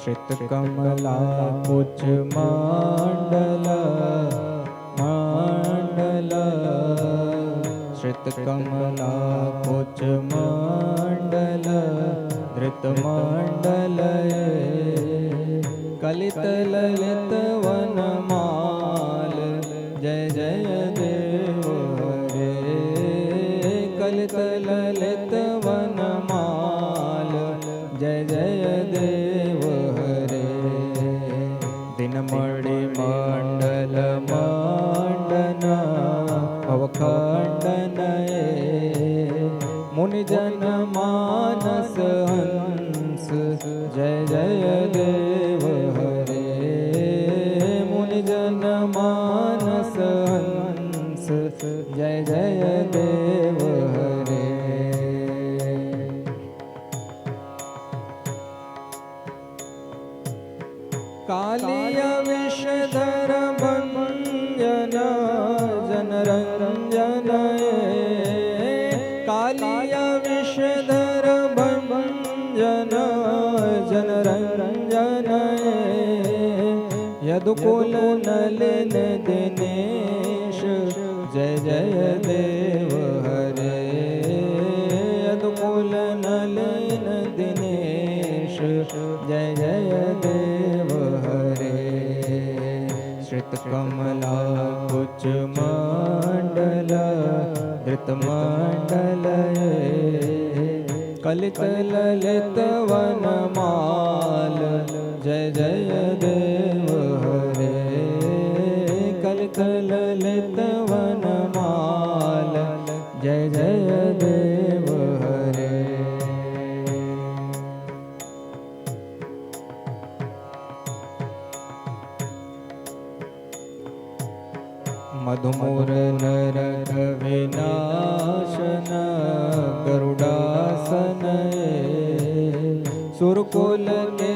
श्रितकमला कुच मंडल मंडल श्रितकमला कुच मंडल धृत मंडल कलित ललित वनमाल जय जय देव हरे कलित ललित वनमाल जय जय देव हरे दिनमणि मंडल मंडन अवखंडन मुनिजन मानस हंस जय जय देव हरे मुनिजन मानस हंस जय जय देव हरे कालिया विषधर भंजन जनरंजन कालिया विषधर भंजन जनरंजन यदुकुल नलिन दिनेश जय जय देव हरे यदुकुल नलिन दिनेश जय जय देव हरे श्रितकमला कुच मंडल धृत मंडल कलित ललित वनमाल जय जय देव हरे कलित ललित वनमाल जय जय देव हरे मधुमूर नरक विनाशन गरुडासन सुरकुल के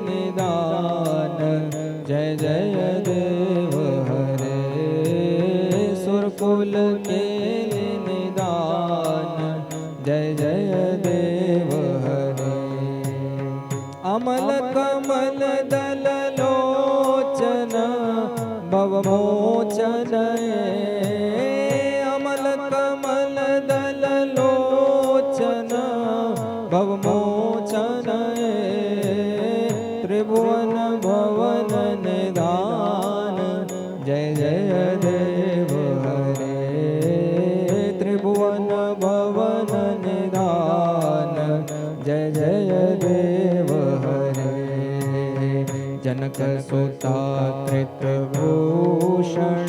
निदान जय जय देव हरे सुरकुल के निदान जय जय देव हरे अमल कमल दल लोचन भवमोचन अमल कमल दल लोचन भवमोचन त्रिभुवन भवन निधान जय जय देव हरे त्रिभुवन भवन निधान जय जय देव हरे जनक सुता कृत भूषण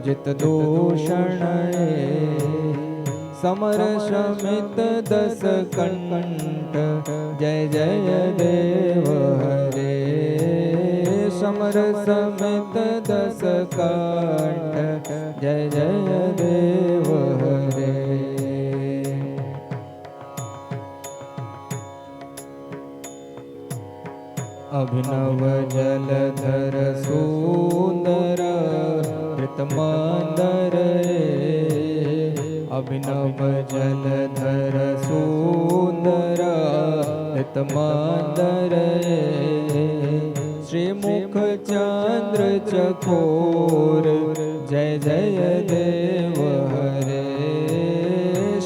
जित दूषण समर शमित दस कंठ जय जय देव हरे समर समित दस कंठ जय जय देव हरे अभिनव जलधर सुंदर ऋतमंदर अभिनव जलधर सुंदर ऋतमंदर श्रीमुख चंद्र चकोर जय जय देव हरे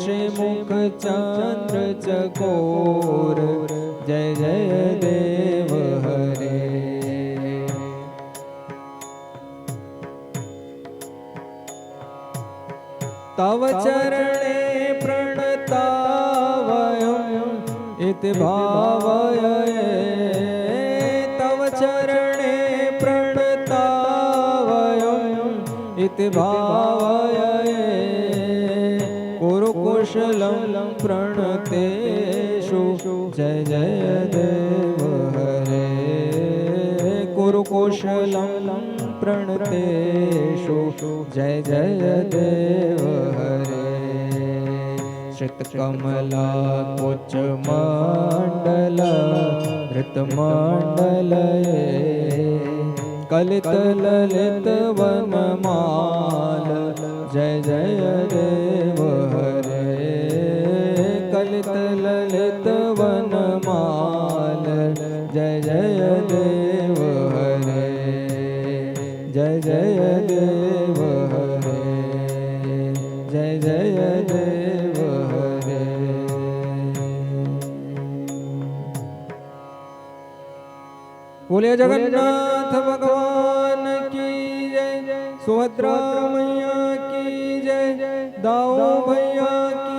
श्रीमुख चंद्र चकोर जय जय देव हरे तव चरणे प्रणतावयम् इति भावये तव चरणे प्रणतावयम् इति भावये कुरुकुशलं प्रणतेषु जय जय देव हरे कुरुकुशलं प्रणतेषु जय जय देव हरे श्रितकमला कुच मंडल धृत मंडल कलित ललित वनमाल जय जय देव हरे कलित ललित वनमाल जय जय देव हरे जय जय देव हरे जय जय देव हरे। बोलिए जगन्नाथ भगवान की जय, सुभद्रा मैया की जय, दाऊ भैया की